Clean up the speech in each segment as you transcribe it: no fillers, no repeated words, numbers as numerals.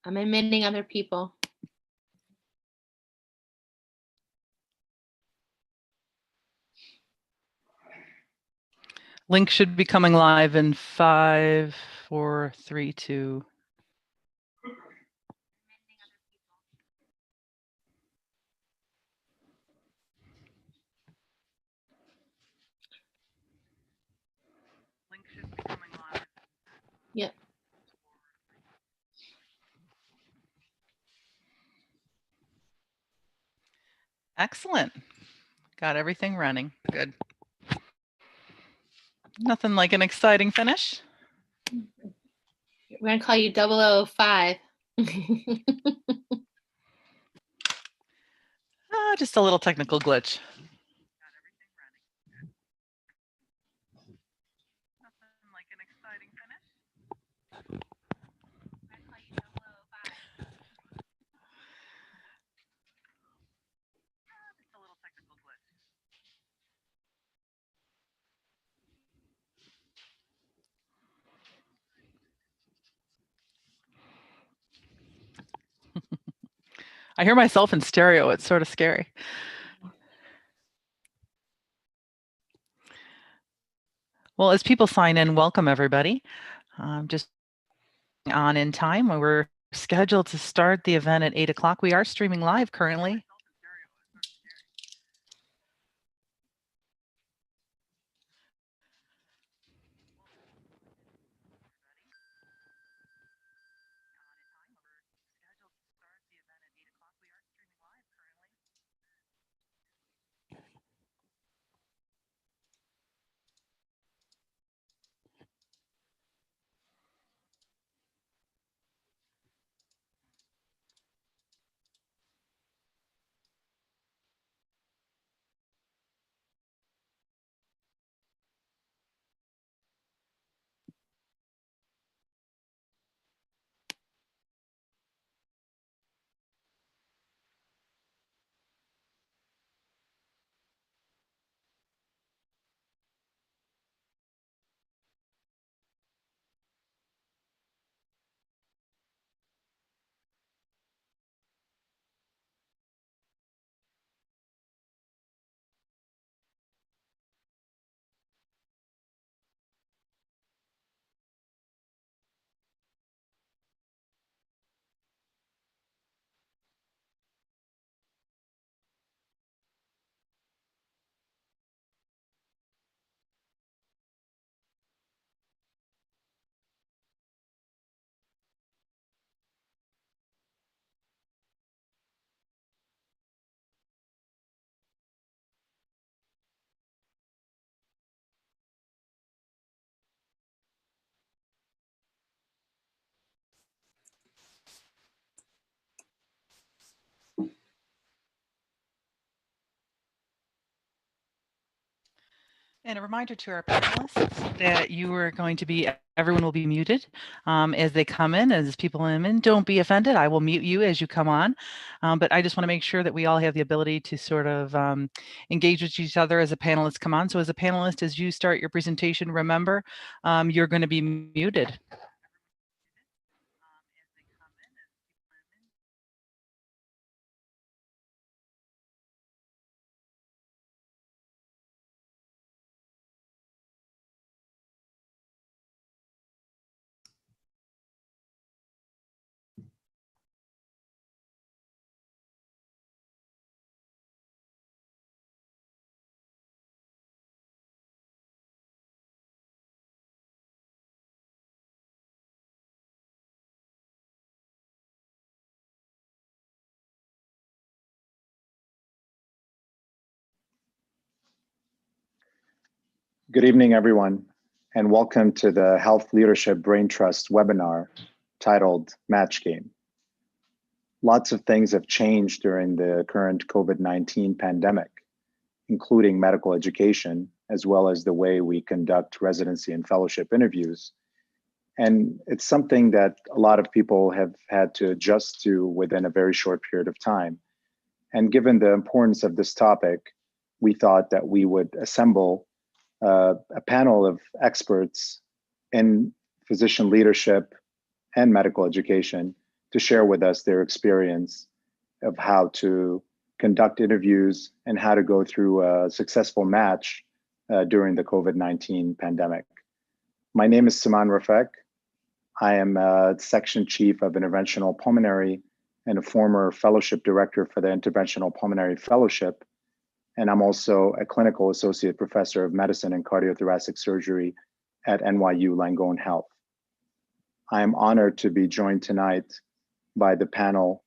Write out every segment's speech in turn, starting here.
I'm admitting other people. Link should be coming live in 5, 4, 3, 2. Link should be coming live. Yep. Excellent. Got everything running. Good. Nothing like an exciting finish. We're going to call you 005. Just a little technical glitch. Nothing like an exciting finish. Just a little technical glitch. I hear myself in stereo. It's sort of scary. Well, as people sign in, welcome everybody. Just on in time. We're scheduled to start the event at 8 o'clock. We are streaming live currently. And a reminder to our panelists that you are going to be, everyone will be muted as they come in, as people come in. Don't be offended. I will mute you as you come on. But I just want to make sure that we all have the ability to sort of engage with each other as a panelist come on. So as a panelist, as you start your presentation, remember, you're going to be muted. Good evening, everyone, and welcome to the Health Leadership Brain Trust webinar titled Match Game. Lots of things have changed during the current COVID-19 pandemic, including medical education, as well as the way we conduct residency and fellowship interviews. And it's something that a lot of people have had to adjust to within a very short period of time. And given the importance of this topic, we thought that we would assemble a panel of experts in physician leadership and medical education to share with us their experience of how to conduct interviews and how to go through a successful match during the COVID-19 pandemic. My name is Saman Rafek. I am Section Chief of Interventional Pulmonary and a former Fellowship Director for the Interventional Pulmonary Fellowship. And I'm also a Clinical Associate Professor of Medicine and Cardiothoracic Surgery at NYU Langone Health. I am honored to be joined tonight by the panel,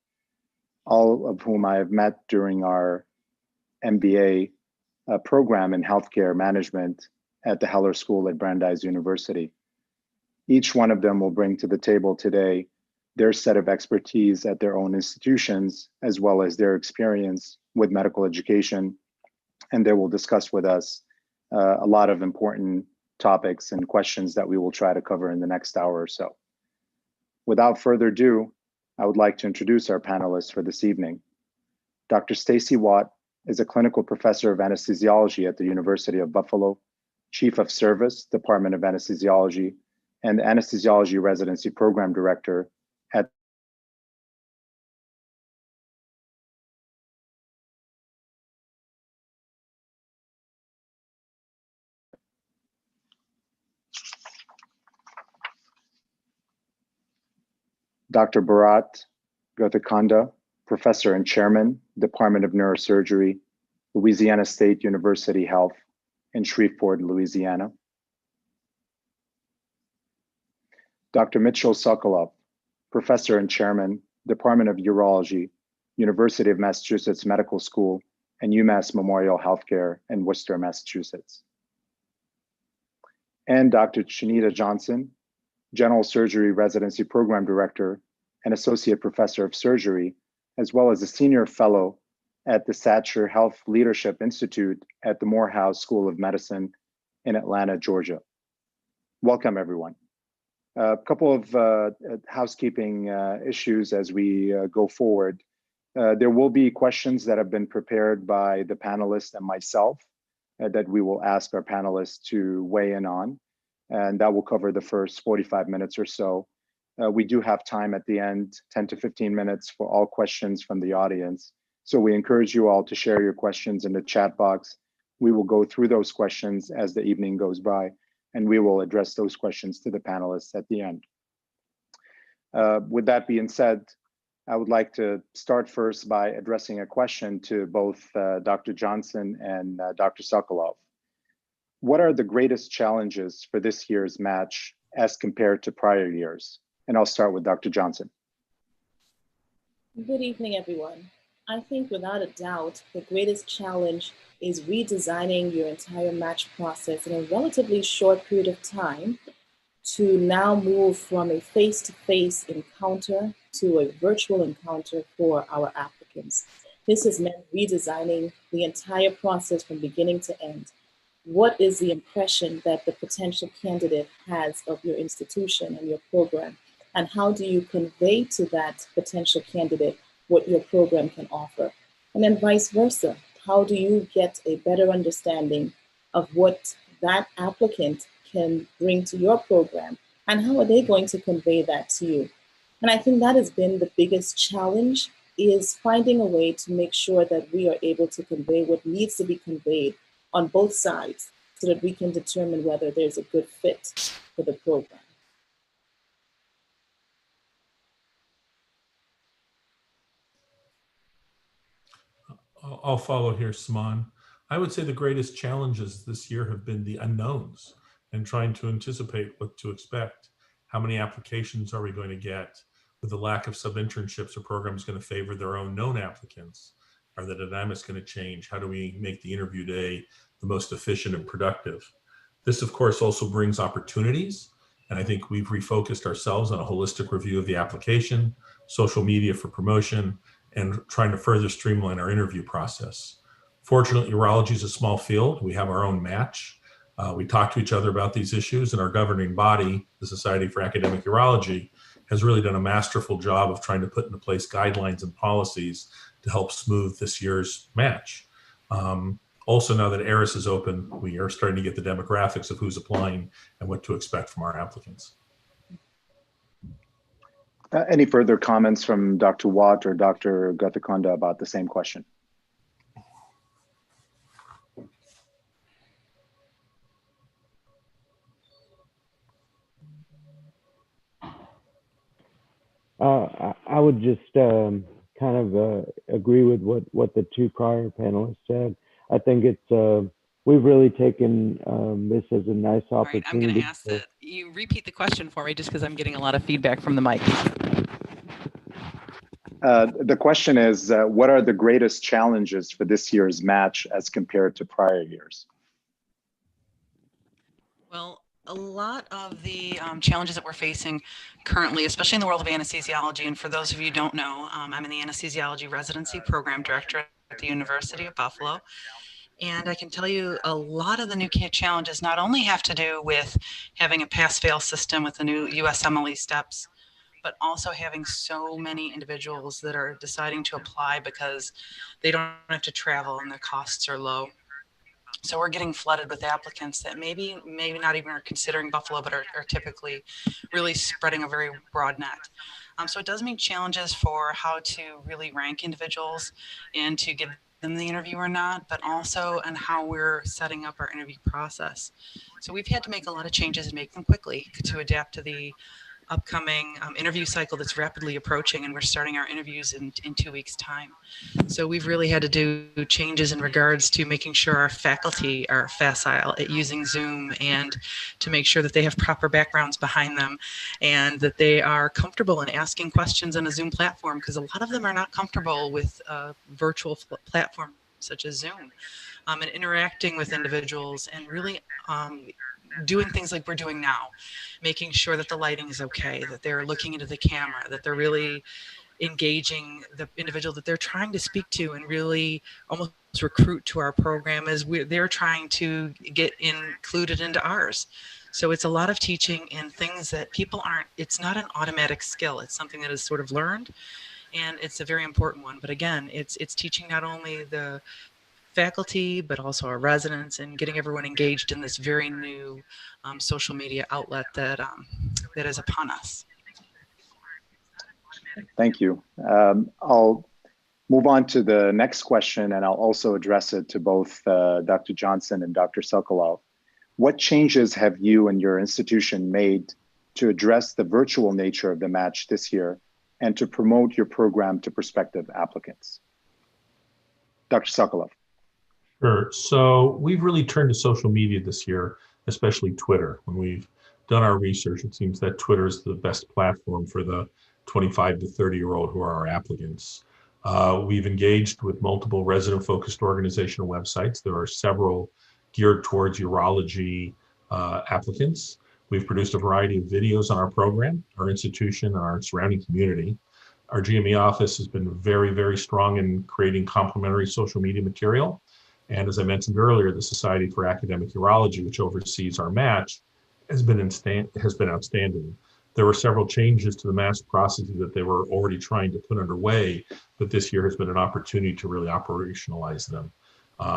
all of whom I have met during our MBA program in healthcare management at the Heller School at Brandeis University. Each one of them will bring to the table today their set of expertise at their own institutions, as well as their experience with medical education. And they will discuss with us a lot of important topics and questions that we will try to cover in the next hour or so. Without further ado, I would like to introduce our panelists for this evening. Dr. Stacy Watt is a clinical professor of anesthesiology at the University of Buffalo, Chief of Service, Department of Anesthesiology, and Anesthesiology Residency Program Director at Dr. Bharat Gothakonda, Professor and Chairman, Department of Neurosurgery, Louisiana State University Health in Shreveport, Louisiana. Dr. Mitchell Sokolov, Professor and Chairman, Department of Urology, University of Massachusetts Medical School, and UMass Memorial Healthcare in Worcester, Massachusetts. And Dr. Chinita Johnson, General Surgery Residency Program Director and Associate Professor of Surgery, as well as a Senior Fellow at the Satcher Health Leadership Institute at the Morehouse School of Medicine in Atlanta, Georgia. Welcome, everyone. A couple of housekeeping issues as we go forward. There will be questions that have been prepared by the panelists and myself that we will ask our panelists to weigh in on, and that will cover the first 45 minutes or so. We do have time at the end, 10 to 15 minutes for all questions from the audience. So we encourage you all to share your questions in the chat box. We will go through those questions as the evening goes by, and we will address those questions to the panelists at the end. With that being said, I would like to start first by addressing a question to both Dr. Johnson and Dr. Sokolov. What are the greatest challenges for this year's match as compared to prior years? And I'll start with Dr. Johnson. Good evening, everyone. I think without a doubt, the greatest challenge is redesigning your entire match process in a relatively short period of time to now move from a face-to-face encounter to a virtual encounter for our applicants. This has meant redesigning the entire process from beginning to end. What is the impression that the potential candidate has of your institution and your program? And how do you convey to that potential candidate what your program can offer? And then vice versa. How do you get a better understanding of what that applicant can bring to your program? And how are they going to convey that to you? And I think that has been the biggest challenge, is finding a way to make sure that we are able to convey what needs to be conveyed on both sides so that we can determine whether there's a good fit for the program. I'll follow here, Saman. I would say the greatest challenges this year have been the unknowns and trying to anticipate what to expect. How many applications are we going to get? With the lack of sub-internships, are programs going to favor their own known applicants? Are the dynamics going to change? How do we make the interview day the most efficient and productive? This, of course, also brings opportunities. And I think we've refocused ourselves on a holistic review of the application, social media for promotion, and trying to further streamline our interview process. Fortunately, urology is a small field. We have our own match. We talk to each other about these issues, and our governing body, the Society for Academic Urology, has really done a masterful job of trying to put into place guidelines and policies to help smooth this year's match. Also, now that ERIS is open, we are starting to get the demographics of who's applying and what to expect from our applicants. Any further comments from Dr. Watt or Dr. Gathakonda about the same question? I would just kind of agree with what the two prior panelists said. I think it's we've really taken this as a nice All right, I'm going opportunity. to ask that you repeat the question for me just because I'm getting a lot of feedback from the mic. The question is, what are the greatest challenges for this year's match as compared to prior years? Well, a lot of the challenges that we're facing currently, especially in the world of anesthesiology, and for those of you who don't know, I'm in the anesthesiology residency program director at the University of Buffalo. And I can tell you a lot of the new challenges not only have to do with having a pass-fail system with the new USMLE steps, but also having so many individuals that are deciding to apply because they don't have to travel and their costs are low. So we're getting flooded with applicants that maybe not even are considering Buffalo, but are typically really spreading a very broad net. So it does mean challenges for how to really rank individuals and to give them the interview or not, but also on how we're setting up our interview process. So we've had to make a lot of changes and make them quickly to adapt to the upcoming interview cycle that's rapidly approaching, and we're starting our interviews in 2 weeks' time. So we've really had to do changes in regards to making sure our faculty are facile at using Zoom and to make sure that they have proper backgrounds behind them and that they are comfortable in asking questions on a Zoom platform, because a lot of them are not comfortable with a virtual platform such as Zoom, and interacting with individuals and really doing things like we're doing now, making sure that the lighting is okay, that they're looking into the camera, that they're really engaging the individual that they're trying to speak to and really almost recruit to our program as they're trying to get included into ours. So it's a lot of teaching and things that people aren't, it's not an automatic skill. It's something that is sort of learned, and it's a very important one. But again, it's teaching not only the faculty, but also our residents, and getting everyone engaged in this very new social media outlet that is upon us. Thank you. I'll move on to the next question, and I'll also address it to both Dr. Johnson and Dr. Sokolov. What changes have you and your institution made to address the virtual nature of the match this year and to promote your program to prospective applicants? Dr. Sokolov. Sure. So we've really turned to social media this year, especially Twitter. When we've done our research, it seems that Twitter is the best platform for the 25 to 30-year-old who are our applicants. We've engaged with multiple resident-focused organizational websites. There are several geared towards urology applicants. We've produced a variety of videos on our program, our institution, and our surrounding community. Our GME office has been very, very strong in creating complementary social media material. And as I mentioned earlier, the Society for Academic Urology, which oversees our match, has been outstanding. There were several changes to the match processes that they were already trying to put underway, but this year has been an opportunity to really operationalize them.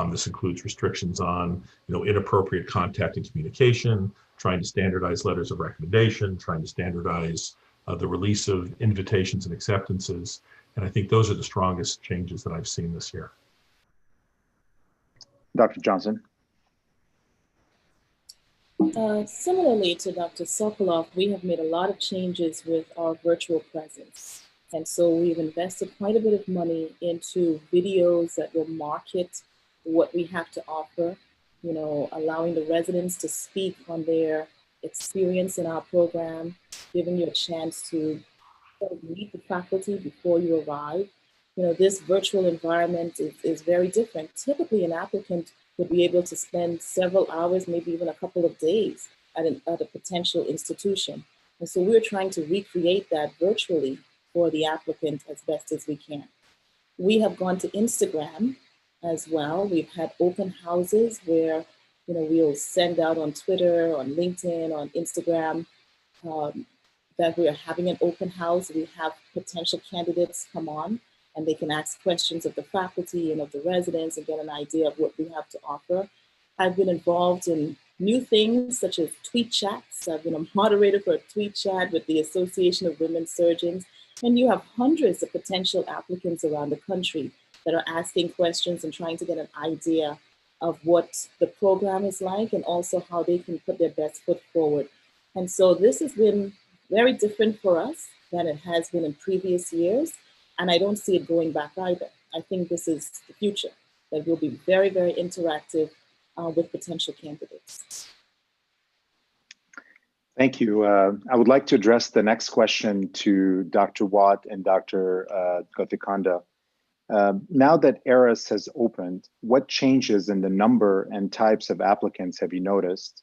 This includes restrictions on, inappropriate contact and communication, trying to standardize letters of recommendation, trying to standardize the release of invitations and acceptances. And I think those are the strongest changes that I've seen this year. Dr. Johnson. Similarly to Dr. Sokolov, we have made a lot of changes with our virtual presence. And so we've invested quite a bit of money into videos that will market what we have to offer, allowing the residents to speak on their experience in our program, giving you a chance to meet the faculty before you arrive. This virtual environment is very different. Typically, an applicant would be able to spend several hours, maybe even a couple of days at a potential institution. And so we're trying to recreate that virtually for the applicant as best as we can. We have gone to Instagram as well. We've had open houses where, we'll send out on Twitter, on LinkedIn, on Instagram, that we are having an open house. We have potential candidates come on and they can ask questions of the faculty and of the residents and get an idea of what we have to offer. I've been involved in new things such as tweet chats. I've been a moderator for a tweet chat with the Association of Women Surgeons, and you have hundreds of potential applicants around the country that are asking questions and trying to get an idea of what the program is like and also how they can put their best foot forward. And so this has been very different for us than it has been in previous years. And I don't see it going back either. I think this is the future, that will be very, very interactive with potential candidates. Thank you. I would like to address the next question to Dr. Watt and Dr. Gothikanda. Now that ERAS has opened, what changes in the number and types of applicants have you noticed?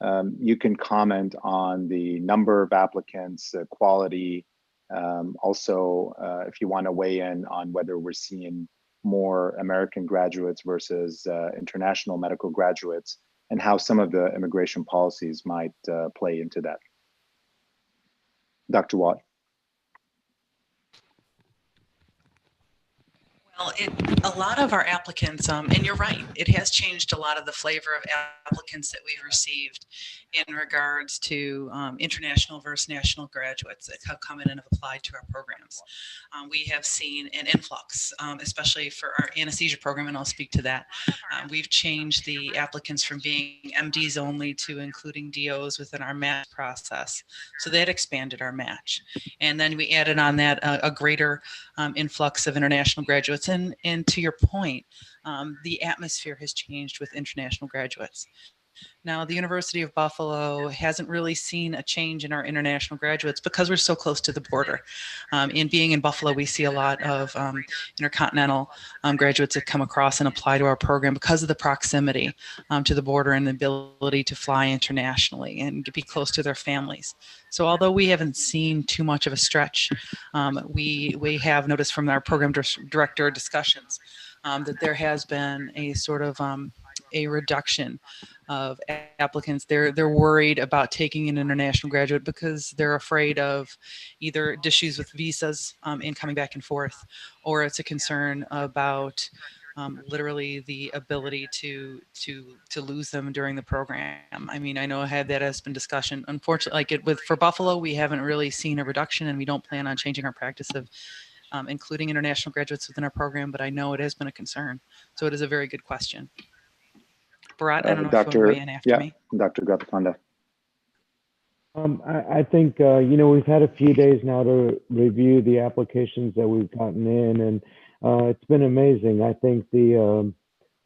You can comment on the number of applicants, quality. Also, if you want to weigh in on whether we're seeing more American graduates versus international medical graduates, and how some of the immigration policies might play into that. Dr. Watt. Well, a lot of our applicants, and you're right, it has changed a lot of the flavor of applicants that we've received in regards to international versus national graduates that have come in and have applied to our programs. We have seen an influx, especially for our anesthesia program, and I'll speak to that. We've changed the applicants from being MDs only to including DOs within our match process. So that expanded our match. And then we added on that a greater influx of international graduates. And to your point, the atmosphere has changed with international graduates. Now, the University of Buffalo hasn't really seen a change in our international graduates because we're so close to the border. In being in Buffalo, we see a lot of intercontinental graduates that come across and apply to our program because of the proximity to the border and the ability to fly internationally and be close to their families. So although we haven't seen too much of a stretch, we have noticed from our program director discussions that there has been a sort of a reduction of applicants. They're worried about taking an international graduate because they're afraid of either issues with visas and coming back and forth, or it's a concern about literally the ability to lose them during the program. I mean, I know I had that has been discussion. Unfortunately, for Buffalo, we haven't really seen a reduction, and we don't plan on changing our practice of including international graduates within our program, but I know it has been a concern. So it is a very good question. Bharat, I don't know if you want to weigh in after me. Dr. Gothikanda. I think, we've had a few days now to review the applications that we've gotten in, and it's been amazing. I think the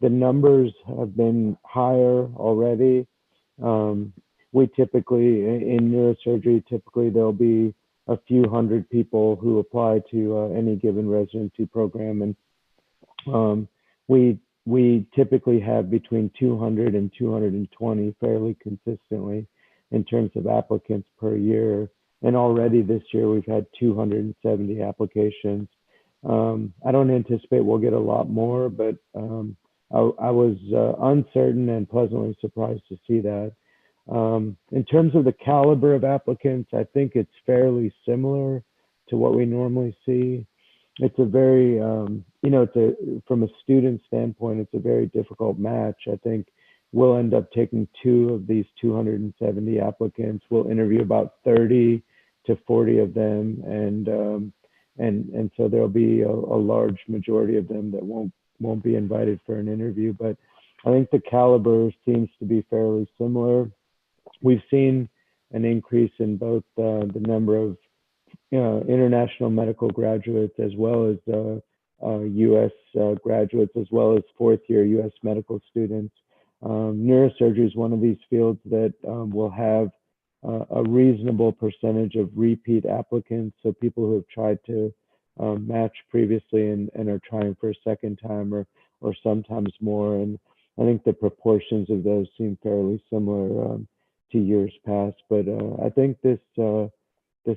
numbers have been higher already. We typically, in neurosurgery, there'll be a few hundred people who apply to any given residency program, and we typically have between 200 and 220 fairly consistently in terms of applicants per year. And already this year we've had 270 applications. I don't anticipate we'll get a lot more, but I was uncertain and pleasantly surprised to see that. In terms of the caliber of applicants, I think it's fairly similar to what we normally see. It's a very, from a student standpoint, it's a very difficult match. I think we'll end up taking 2 of these 270 applicants. We'll interview about 30 to 40 of them, and so there'll be a large majority of them that won't be invited for an interview. But I think the caliber seems to be fairly similar. We've seen an increase in both the number of international medical graduates as well as U.S. graduates, as well as fourth-year U.S. medical students. Neurosurgery is one of these fields that will have a reasonable percentage of repeat applicants, so people who have tried to match previously and are trying for a second time or sometimes more. And I think the proportions of those seem fairly similar to years past. But I think this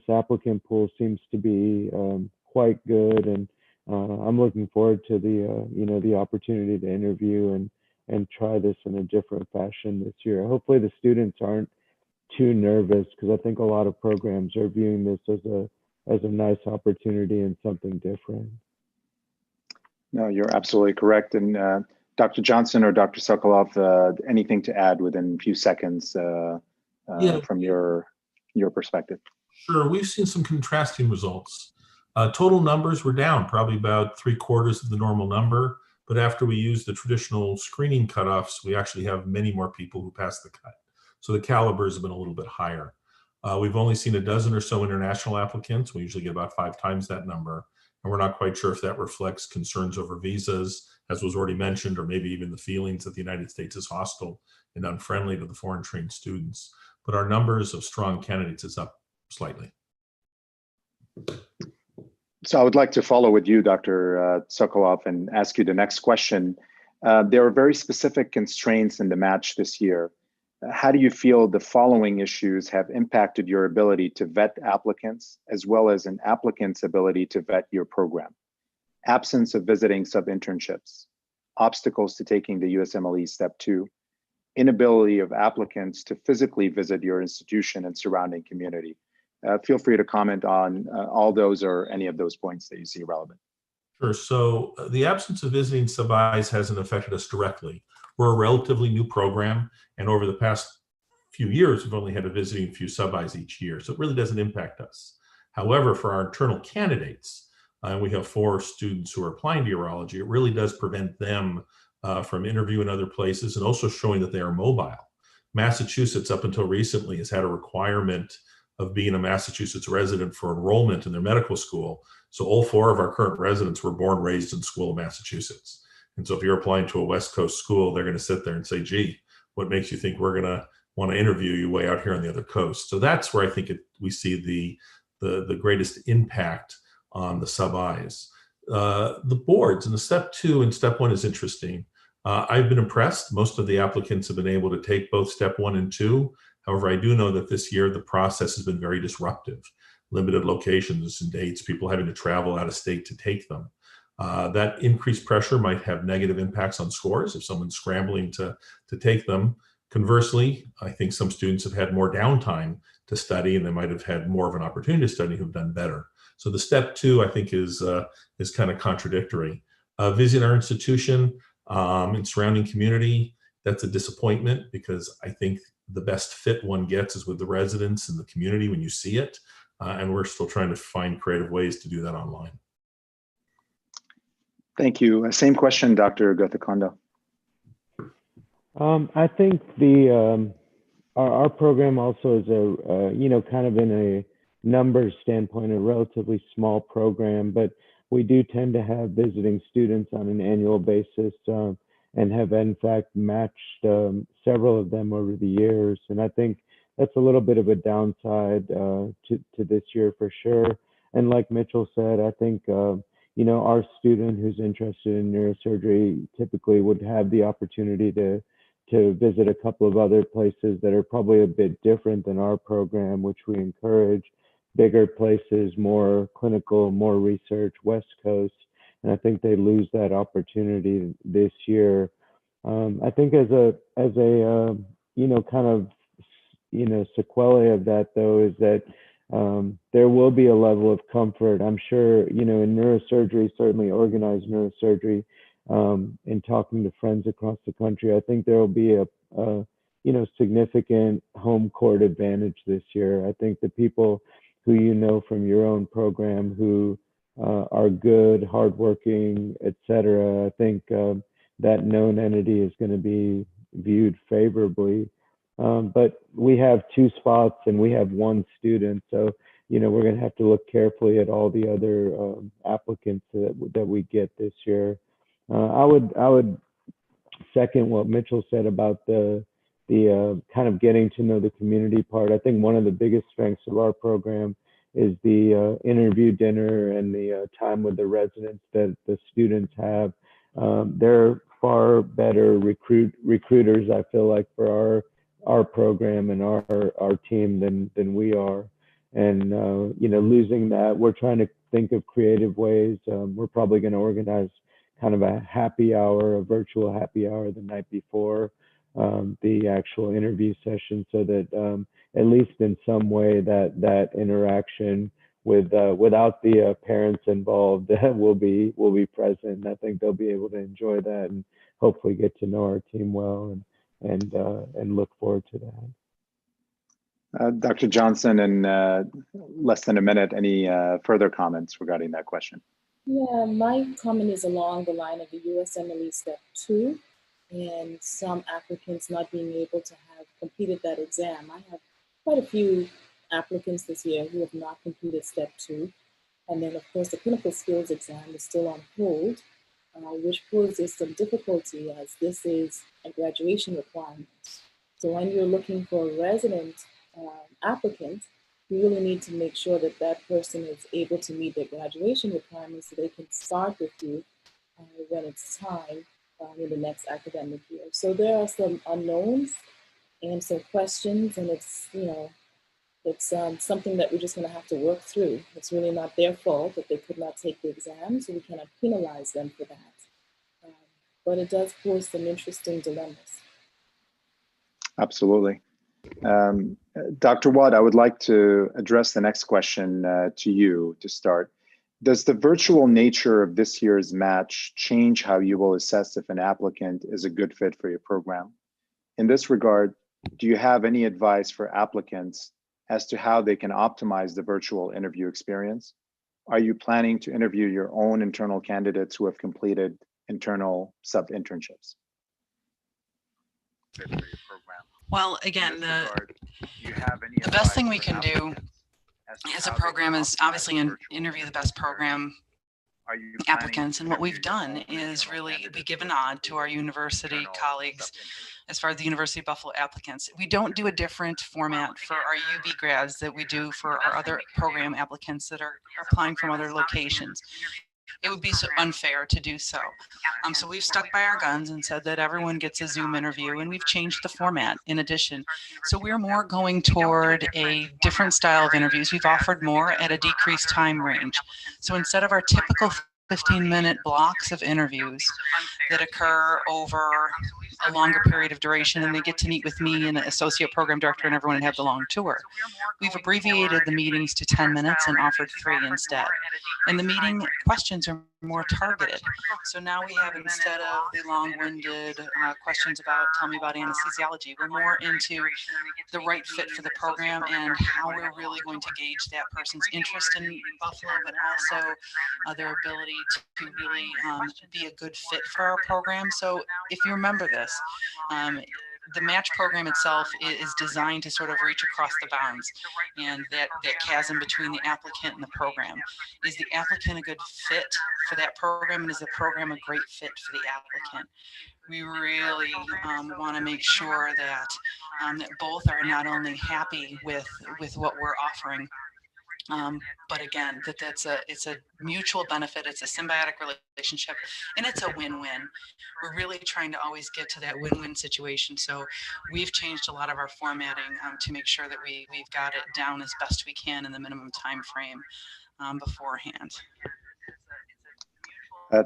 applicant pool seems to be quite good, and I'm looking forward to the opportunity to interview and try this in a different fashion this year. Hopefully the students aren't too nervous, because I think a lot of programs are viewing this as a nice opportunity and something different. No, you're absolutely correct. And Dr. Johnson or Dr. Sokolov, anything to add within a few seconds from your perspective? Sure, we've seen some contrasting results. Total numbers were down, probably about 3/4 of the normal number. But after we use the traditional screening cutoffs, we actually have many more people who pass the cut. So the calibers have been a little bit higher. We've only seen a dozen or so international applicants. We usually get about 5 times that number. And we're not quite sure if that reflects concerns over visas, as was already mentioned, or maybe even the feelings that the United States is hostile and unfriendly to the foreign trained students. But our numbers of strong candidates is up slightly. So I would like to follow with you, Dr. Sokolov, and ask you the next question. There are very specific constraints in the match this year. How do you feel the following issues have impacted your ability to vet applicants, as well as an applicant's ability to vet your program? Absence of visiting sub-internships, obstacles to taking the USMLE Step 2, inability of applicants to physically visit your institution and surrounding community. Feel free to comment on all those or any of those points that you see relevant. Sure. So the absence of visiting sub-Is hasn't affected us directly. We're a relatively new program, and over the past few years, we've only had a visiting few sub-Is each year, so it really doesn't impact us. However, for our internal candidates, and we have 4 students who are applying to urology, it really does prevent them from interviewing other places and also showing that they are mobile. Massachusetts, up until recently, has had a requirement of being a Massachusetts resident for enrollment in their medical school. So all 4 of our current residents were born, raised in school in Massachusetts. And so if you're applying to a West Coast school, they're going to sit there and say, gee, what makes you think we're going to want to interview you way out here on the other coast? So that's where I think we see the greatest impact on the sub-Is. The boards in the Step 2 and Step 1 is interesting. I've been impressed. Most of the applicants have been able to take both Step 1 and 2. However, I do know that this year the process has been very disruptive. Limited locations and dates, people having to travel out of state to take them. That increased pressure might have negative impacts on scores if someone's scrambling to take them. Conversely, I think some students have had more downtime to study, and they might have had more of an opportunity to study who've done better. So the Step 2, I think, is kind of contradictory. Visiting our institution and surrounding community, that's a disappointment, because I think the best fit one gets is with the residents and the community when you see it. And we're still trying to find creative ways to do that online. Thank you. Same question, Dr. Gothakonda. I think our program also is kind of in a numbers standpoint, a relatively small program, but we do tend to have visiting students on an annual basis and have in fact matched several of them over the years. And I think that's a little bit of a downside to this year for sure. And like Mitchell said, I think our student who's interested in neurosurgery typically would have the opportunity to visit a couple of other places that are probably a bit different than our program, which we encourage. Bigger places, more clinical, more research, West Coast, and I think they lose that opportunity this year. I think as a kind of sequelae of that, though, is that there will be a level of comfort. I'm sure in neurosurgery, certainly organized neurosurgery, in talking to friends across the country, I think there will be a significant home court advantage this year. I think the people who from your own program who are good, hardworking, etc. I think that known entity is going to be viewed favorably. But we have 2 spots and we have 1 student, so we're going to have to look carefully at all the other applicants that we get this year. I would second what Mitchell said about the kind of getting to know the community part. I think one of the biggest strengths of our program is the interview dinner and the time with the residents that the students have. They're far better recruiters, I feel like, for our program and our team than we are. And losing that, we're trying to think of creative ways. We're probably going to organize kind of a happy hour, a virtual happy hour the night before the actual interview session, so that at least in some way that interaction without the parents involved will be present. I think they'll be able to enjoy that, and hopefully get to know our team well and look forward to that. Dr. Johnson, in less than a minute, any further comments regarding that question? Yeah, my comment is along the line of the USMLE Step 2 and some applicants not being able to have completed that exam. I have quite a few applicants this year who have not completed Step 2. And then, of course, the clinical skills exam is still on hold, which poses some difficulty as this is a graduation requirement. So when you're looking for a resident applicant, you really need to make sure that that person is able to meet their graduation requirements so they can start with you when it's time in the next academic year. So there are some unknowns and some questions, and it's, it's something that we're just going to have to work through. It's really not their fault that they could not take the exam, so we cannot penalize them for that. But it does pose some interesting dilemmas. Absolutely. Dr. Watt, I would like to address the next question to you to start. Does the virtual nature of this year's match change how you will assess if an applicant is a good fit for your program? In this regard, do you have any advice for applicants as to how they can optimize the virtual interview experience? Are you planning to interview your own internal candidates who have completed internal sub-internships? Well, again, the best thing we can do as a program is obviously interview the best program applicants. And what we've done is really we give a nod to our university colleagues as far as the University of Buffalo applicants. We don't do a different format for our UB grads that we do for our other program applicants that are applying from other locations. It would be so unfair to do so. So we've stuck by our guns and said that everyone gets a Zoom interview, and we've changed the format in addition. So we're more going toward a different style of interviews. We've offered more at a decreased time range. So instead of our typical 15-minute blocks of interviews that occur over a longer period of duration, and they get to meet with me and the associate program director and everyone and have the long tour. We've abbreviated the meetings to 10 minutes and offered 3 instead. And the meeting questions are more targeted. So now we have, instead of the long-winded questions about, tell me about anesthesiology, we're more into the right fit for the program and how we're really going to gauge that person's interest in Buffalo, but also their ability to really be a good fit for our program. So if you remember this, the match program itself is designed to sort of reach across the bounds and that chasm between the applicant and the program. Is the applicant a good fit for that program, and is the program a great fit for the applicant? We really want to make sure that that both are not only happy with what we're offering, but again, it's a mutual benefit, it's a symbiotic relationship, and it's a win-win. We're really trying to always get to that win-win situation. So we've changed a lot of our formatting to make sure that we've got it down as best we can in the minimum time frame beforehand.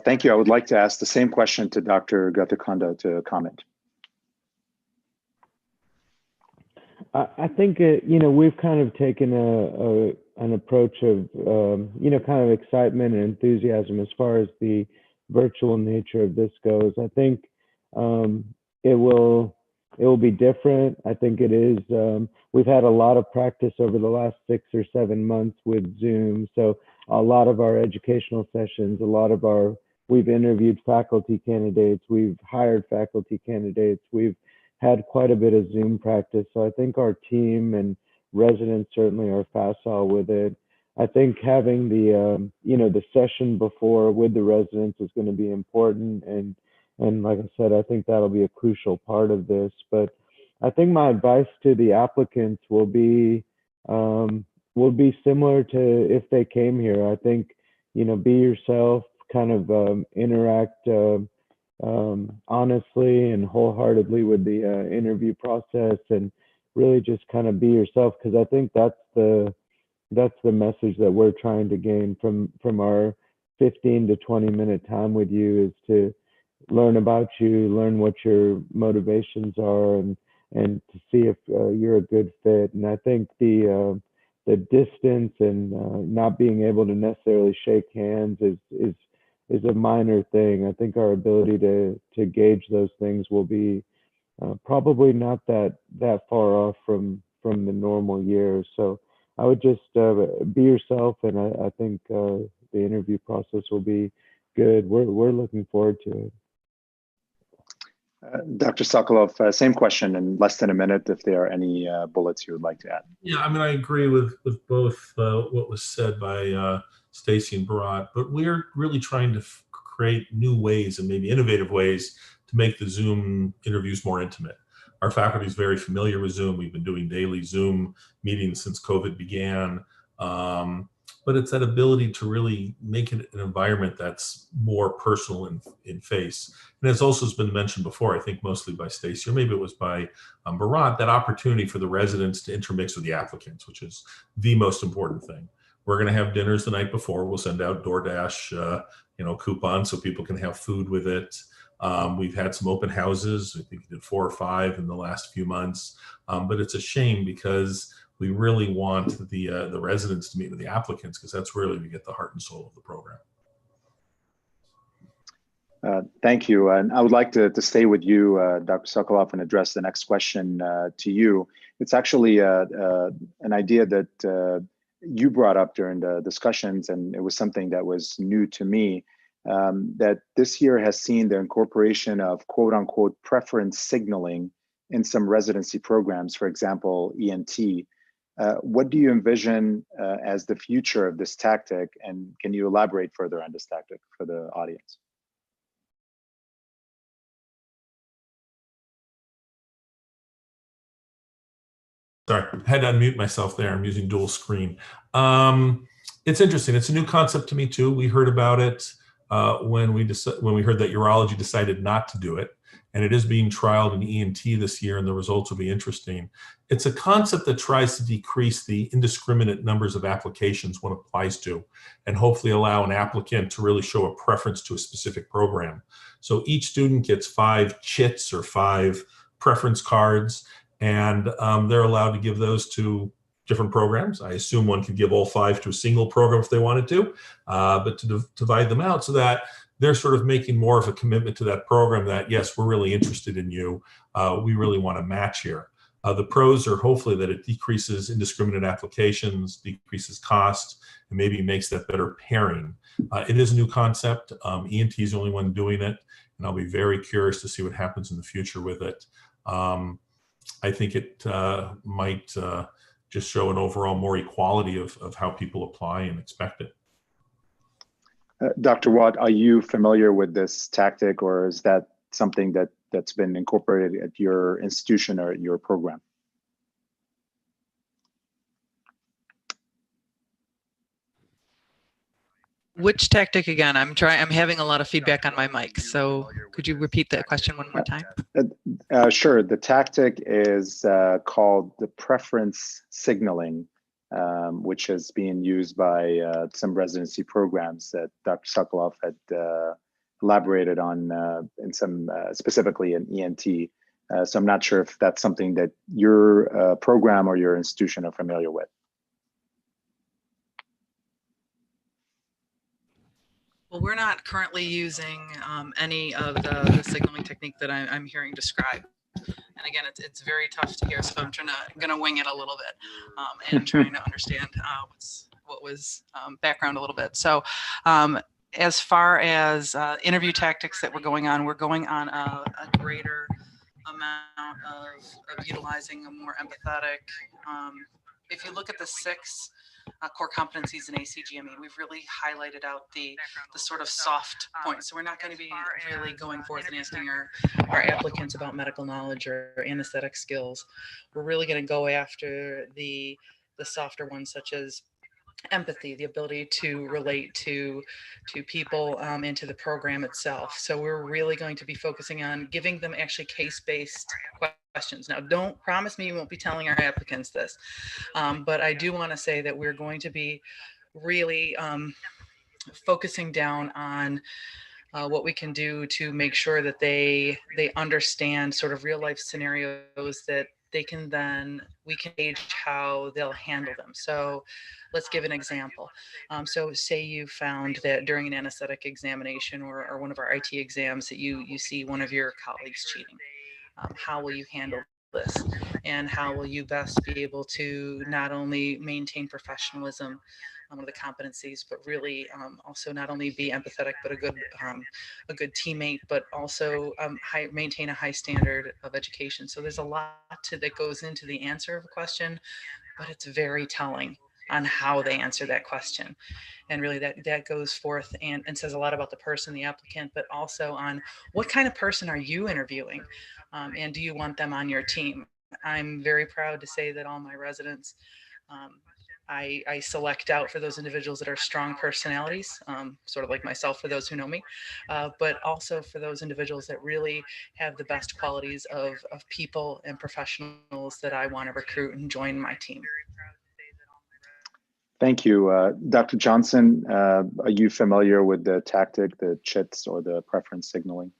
Thank you. I would like to ask the same question to Dr. Gatakonda to comment. I think, we've kind of taken an approach of, kind of excitement and enthusiasm as far as the virtual nature of this goes. I think it will be different. I think it is. We've had a lot of practice over the last 6 or 7 months with Zoom. So a lot of our educational sessions, we've interviewed faculty candidates, we've hired faculty candidates, we've had quite a bit of Zoom practice. So I think our team and residents certainly are facile with it. I think having the session before with the residents is going to be important. And like I said, I think that'll be a crucial part of this. But I think my advice to the applicants will be similar to if they came here. I think, be yourself, kind of interact honestly and wholeheartedly with the interview process, and really just kind of be yourself, because I think that's the message that we're trying to gain from our 15 to 20-minute time with you, is to learn about you, learn what your motivations are, and to see if you're a good fit. And I think the distance and not being able to necessarily shake hands is is a minor thing. I think our ability to gauge those things will be probably not that far off from the normal year. So I would just be yourself, and I think the interview process will be good. We're looking forward to it. Dr. Sokolov, same question in less than a minute, if there are any bullets you would like to add. Yeah, I mean, I agree with both what was said by Stacy and Bharat, but we're really trying to create new ways and maybe innovative ways to make the Zoom interviews more intimate. Our faculty is very familiar with Zoom. We've been doing daily Zoom meetings since COVID began. But it's that ability to really make it an environment that's more personal in face. And as also has been mentioned before, I think mostly by Stacy, or maybe it was by Bharat, that opportunity for the residents to intermix with the applicants, which is the most important thing. We're going to have dinners the night before. We'll send out DoorDash, coupons so people can have food with it. We've had some open houses. I think we did 4 or 5 in the last few months. But it's a shame because we really want the residents to meet with the applicants, because that's really we get the heart and soul of the program. Thank you. And I would like to stay with you, Dr. Sokolov, and address the next question to you. It's actually an idea that you brought up during the discussions, and it was something that was new to me, that this year has seen the incorporation of quote unquote preference signaling in some residency programs, for example, ENT. What do you envision as the future of this tactic, and can you elaborate further on this tactic for the audience? Sorry, I had to unmute myself there. I'm using dual screen. It's interesting. It's a new concept to me too. We heard about it when we heard that urology decided not to do it, and it is being trialed in ENT this year, and the results will be interesting. It's a concept that tries to decrease the indiscriminate numbers of applications one applies to, and hopefully allow an applicant to really show a preference to a specific program. So each student gets 5 chits or 5 preference cards, and they're allowed to give those to different programs. I assume one could give all 5 to a single program if they wanted to, but to divide them out so that they're sort of making more of a commitment to that program that, yes, we're really interested in you. We really want to match here. The pros are hopefully that it decreases indiscriminate applications, decreases cost, and maybe makes that better pairing. It is a new concept. ENT is the only one doing it, and I'll be very curious to see what happens in the future with it. I think it might just show an overall more equality of how people apply and expect it. Dr. Watt, are you familiar with this tactic, or is that something that's been incorporated at your institution or at your program? Which tactic again? I'm having a lot of feedback on my mic. So could you repeat that question one more time? Sure. The tactic is called the preference signaling, which is being used by some residency programs that Dr. Sokolov had elaborated on in some specifically in ENT. So I'm not sure if that's something that your program or your institution are familiar with. Well, we're not currently using any of the signaling technique that I'm hearing described. And again, it's very tough to hear, so I'm gonna wing it a little bit and trying to understand what was background a little bit. So as far as interview tactics that we're going on a greater amount of utilizing a more empathetic. If you look at the 6 core competencies in ACGME, we've really highlighted out the sort of soft points. So we're not going to be really going forth and asking our applicants about medical knowledge or anesthetic skills. We're really going to go after the softer ones, such as empathy, the ability to relate to people and to the program itself. So we're really going to be focusing on giving them actually case-based questions. Now, don't promise me you won't be telling our applicants this, but I do want to say that we're going to be really focusing down on what we can do to make sure that they understand sort of real life scenarios that we can gauge how they'll handle them. So let's give an example. So say you found that during an anesthetic examination or one of our IT exams that you see one of your colleagues cheating. How will you handle this? And how will you best be able to not only maintain professionalism, one of the competencies, but really also not only be empathetic, but a good teammate, but also maintain a high standard of education. So there's a lot that goes into the answer of a question, but it's very telling on how they answer that question. And really that goes forth and says a lot about the person, the applicant, but also on what kind of person are you interviewing, and do you want them on your team? I'm very proud to say that all my residents, I select out for those individuals that are strong personalities, sort of like myself for those who know me, but also for those individuals that really have the best qualities of people and professionals that I want to recruit and join my team. Thank you. Dr. Johnson, are you familiar with the tactic, the CHITS or the preference signaling?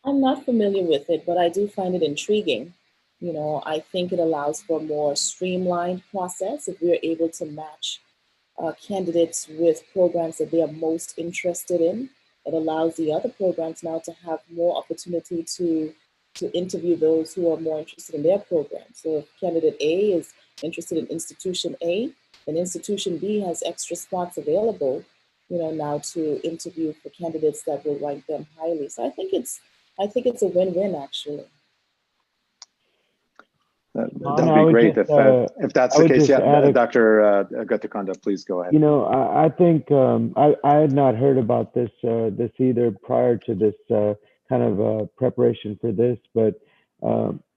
I'm not familiar with it, but I do find it intriguing. You know, I think it allows for a more streamlined process if we're able to match candidates with programs that they are most interested in. It allows the other programs now to have more opportunity to interview those who are more interested in their program. So if candidate A is interested in institution A, then institution B has extra spots available, you know, now to interview for candidates that will rank them highly. So I think it's a win-win actually. That would be great if that's the case. Yeah, Dr. Gatakonda, please go ahead. You know, I think I had not heard about this either prior to this kind of preparation for this, but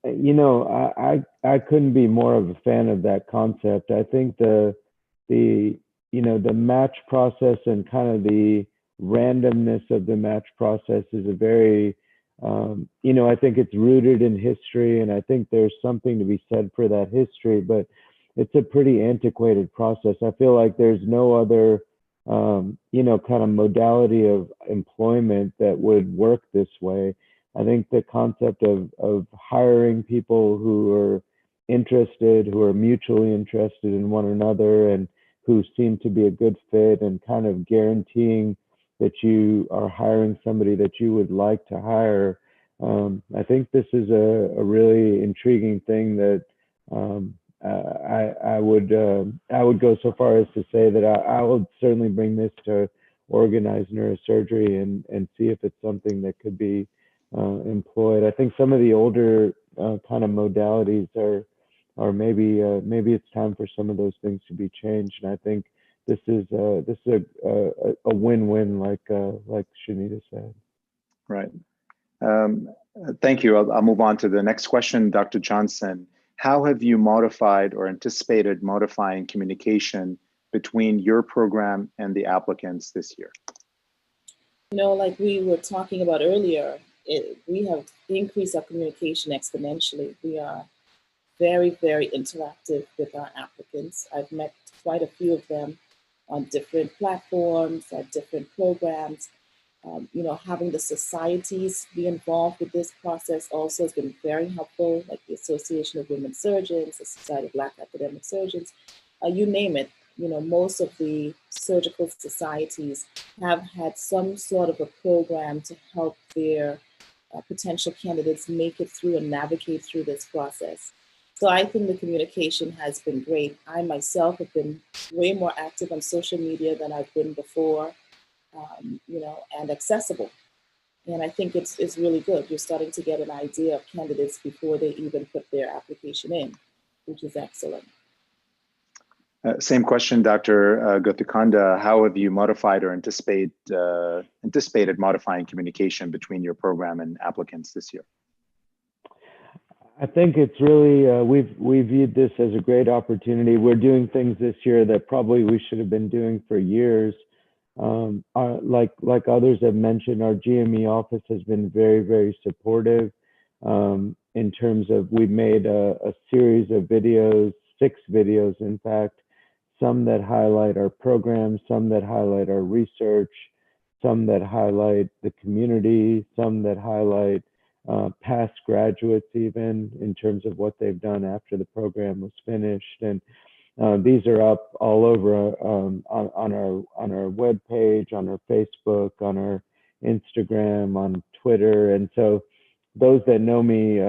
you know, I couldn't be more of a fan of that concept. I think the you know, the match process and kind of the randomness of the match process is a very you know, I think it's rooted in history, and I think there's something to be said for that history, but it's a pretty antiquated process. I feel like there's no other, you know, kind of modality of employment that would work this way. I think the concept of hiring people who are interested, who are mutually interested in one another, and who seem to be a good fit, and kind of guaranteeing that you are hiring somebody that you would like to hire. I think this is a really intriguing thing that I would go so far as to say that I will certainly bring this to organized neurosurgery and see if it's something that could be employed. I think some of the older kind of modalities are maybe it's time for some of those things to be changed. And I think this is a win-win, like Shanita said. Right. Thank you. I'll move on to the next question. Dr. Johnson, how have you modified or anticipated modifying communication between your program and the applicants this year? You know, like we were talking about earlier, we have increased our communication exponentially. We are very, very interactive with our applicants. I've met quite a few of them on different platforms, at different programs. You know, having the societies be involved with this process also has been very helpful, like the Association of Women Surgeons, the Society of Black Academic Surgeons, you name it. You know, most of the surgical societies have had some sort of a program to help their potential candidates make it through and navigate through this process. So I think the communication has been great. I myself have been way more active on social media than I've been before, you know, and accessible. And I think it's really good. You're starting to get an idea of candidates before they even put their application in, which is excellent. Same question, Dr. Gatakonda. How have you modified or anticipated modifying communication between your program and applicants this year? I think it's really, we viewed this as a great opportunity. We're doing things this year that probably we should have been doing for years. Like others have mentioned, our GME office has been very, very supportive in terms of, we've made a series of videos, 6 videos, in fact, some that highlight our program, some that highlight our research, some that highlight the community, some that highlight past graduates, even in terms of what they've done after the program was finished. And these are up all over on our webpage, on our Facebook, on our Instagram, on Twitter. And so those that know me,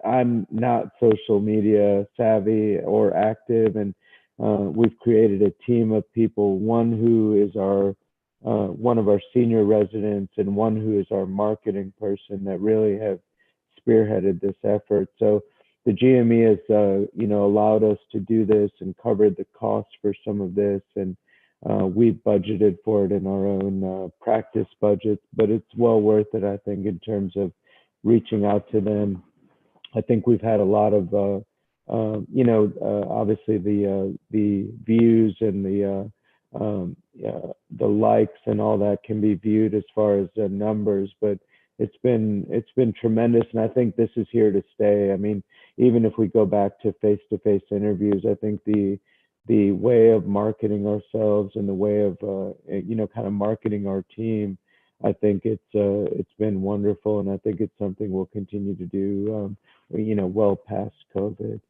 I'm not social media savvy or active, and we've created a team of people, one who is one of our senior residents and one who is our marketing person, that really have spearheaded this effort. So the GME has, allowed us to do this and covered the cost for some of this, and we've budgeted for it in our own practice budgets. But it's well worth it, I think, in terms of reaching out to them. I think we've had a lot of, obviously the views and the likes and all that can be viewed as far as the numbers, but it's been tremendous, and I think this is here to stay. I mean, even if we go back to face-to-face interviews, I think the way of marketing ourselves and the way of kind of marketing our team, I think it's been wonderful, and I think it's something we'll continue to do, well past COVID.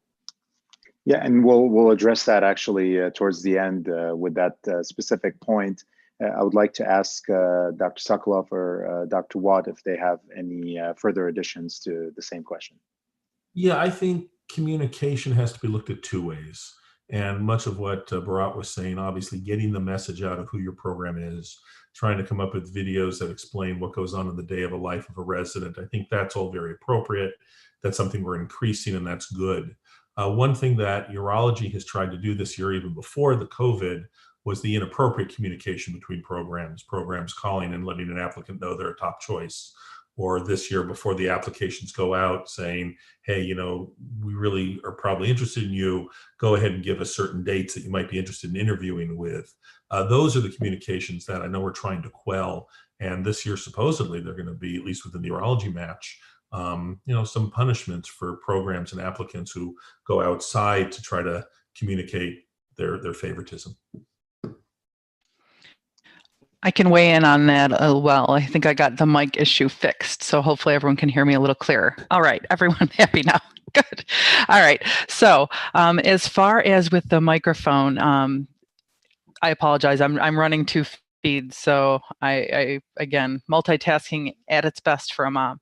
Yeah, and we'll address that actually towards the end with that specific point. I would like to ask Dr. Sokolov or Dr. Watt if they have any further additions to the same question. Yeah, I think communication has to be looked at two ways. And much of what Bharat was saying, obviously getting the message out of who your program is, trying to come up with videos that explain what goes on in the day of a life of a resident. I think that's all very appropriate. That's something we're increasing, and that's good. One thing that urology has tried to do this year, even before the COVID, was the inappropriate communication between programs calling and letting an applicant know they're a top choice. Or this year, before the applications go out, saying, hey, we really are probably interested in you. Go ahead and give us certain dates that you might be interested in interviewing with. Those are the communications that I know we're trying to quell. And this year, supposedly, they're going to be, at least with the urology match, some punishments for programs and applicants who go outside to try to communicate their favoritism. I can weigh in on that as well. I think I got the mic issue fixed, so hopefully everyone can hear me a little clearer. All right, everyone happy now? Good. All right. So as far as with the microphone, I apologize. I'm running two feeds, so I again, multitasking at its best for a mom.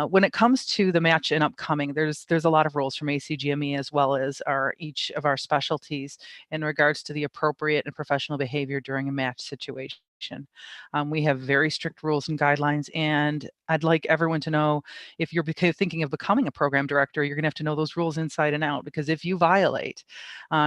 When it comes to the match and upcoming, there's a lot of rules from ACGME as well as each of our specialties in regards to the appropriate and professional behavior during a match situation. We have very strict rules and guidelines, and I'd like everyone to know, if you're thinking of becoming a program director, you're going to have to know those rules inside and out, because if you violate,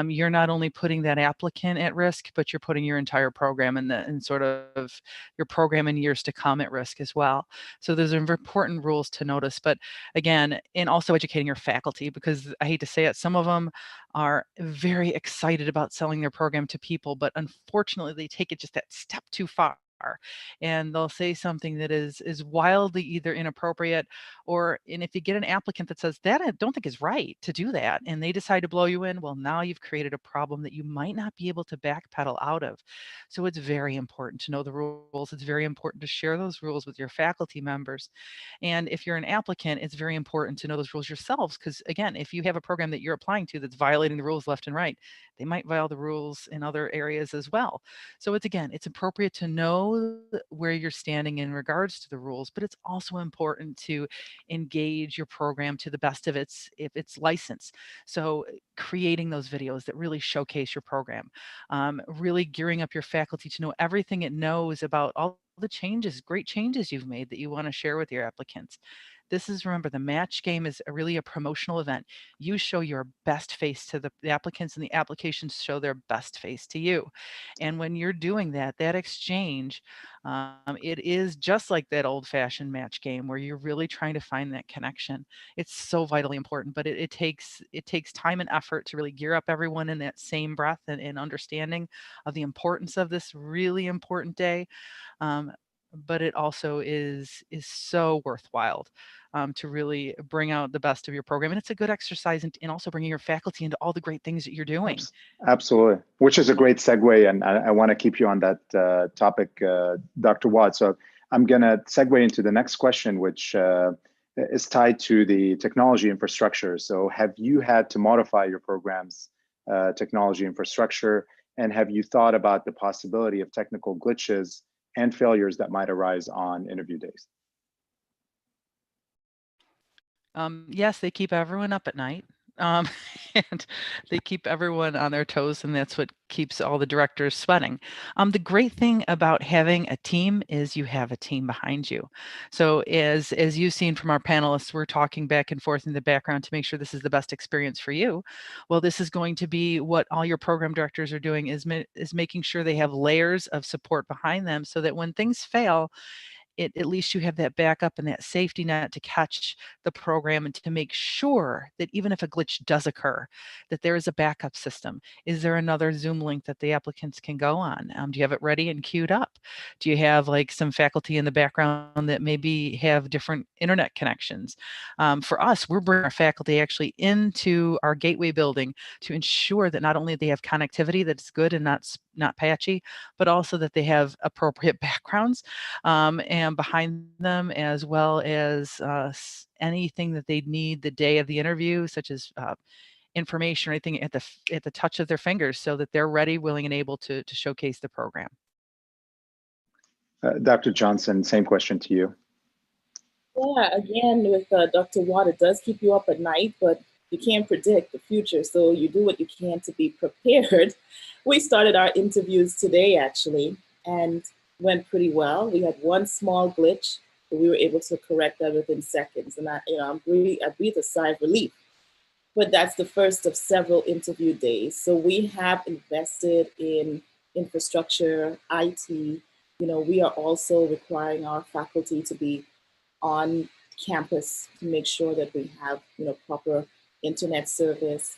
you're not only putting that applicant at risk, but you're putting your entire program and sort of your program in years to come at risk as well. So those are important rules to notice. But again, and also educating your faculty, because I hate to say it, some of them are very excited about selling their program to people, but unfortunately they take it just that step too far, and they'll say something that is wildly either inappropriate, and if you get an applicant that says that I don't think is right to do that, and they decide to blow you in, well, now you've created a problem that you might not be able to backpedal out of. So it's very important to know the rules. It's very important to share those rules with your faculty members. And if you're an applicant, it's very important to know those rules yourselves, because again, if you have a program that you're applying to that's violating the rules left and right, they might violate the rules in other areas as well. So it's appropriate to know where you're standing in regards to the rules, but it's also important to engage your program to the best of its license. So creating those videos that really showcase your program, really gearing up your faculty to know everything it knows about all the great changes you've made that you want to share with your applicants. Remember, the match game is really a promotional event. You show your best face to the applicants, and the applications show their best face to you. And when you're doing that exchange, it is just like that old-fashioned match game where you're really trying to find that connection. It's so vitally important, but it takes time and effort to really gear up everyone in that same breath and understanding of the importance of this really important day. But it also is so worthwhile to really bring out the best of your program. And it's a good exercise in also bringing your faculty into all the great things that you're doing. Absolutely, which is a great segue. And I want to keep you on that topic, Dr. Watt. So I'm going to segue into the next question, which is tied to the technology infrastructure. So have you had to modify your program's technology infrastructure? And have you thought about the possibility of technical glitches and failures that might arise on interview days? Yes, they keep everyone up at night. Um, and they keep everyone on their toes, and that's what keeps all the directors sweating. The great thing about having a team is you have a team behind you. So as you've seen from our panelists, we're talking back and forth in the background to make sure this is the best experience for you. Well, this is going to be what all your program directors are doing is making sure they have layers of support behind them so that when things fail, at least you have that backup and that safety net to catch the program and to make sure that even if a glitch does occur, that there is a backup system. Is there another Zoom link that the applicants can go on? Do you have it ready and queued up? Do you have like some faculty in the background that maybe have different internet connections? For us, we're bringing our faculty actually into our gateway building to ensure that not only they have connectivity that's good and not patchy, but also that they have appropriate backgrounds and behind them, as well as anything that they need the day of the interview, such as information or anything at the touch of their fingers, so that they're ready, willing, and able to showcase the program. Dr. Johnson, same question to you. Yeah, again, with Dr. Watt, it does keep you up at night, but you can't predict the future, so you do what you can to be prepared. We started our interviews today, actually, and went pretty well. We had one small glitch, but we were able to correct that within seconds, and I breathed a sigh of relief. But that's the first of several interview days. So we have invested in infrastructure, IT. We are also requiring our faculty to be on campus to make sure that we have proper internet service.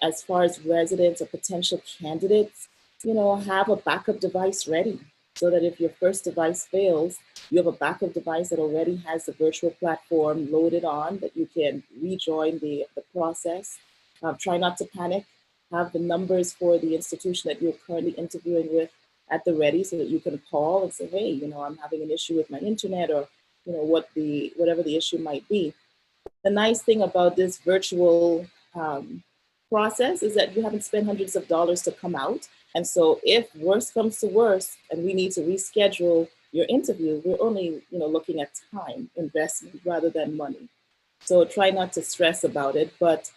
As far as residents or potential candidates, have a backup device ready so that if your first device fails, you have a backup device that already has the virtual platform loaded on that you can rejoin the process. Try not to panic. Have the numbers for the institution that you're currently interviewing with at the ready so that you can call and say, hey, I'm having an issue with my internet, or whatever the issue might be. The nice thing about this virtual process is that you haven't spent hundreds of dollars to come out. And so if worse comes to worse and we need to reschedule your interview, we're only looking at time investment rather than money. So try not to stress about it. But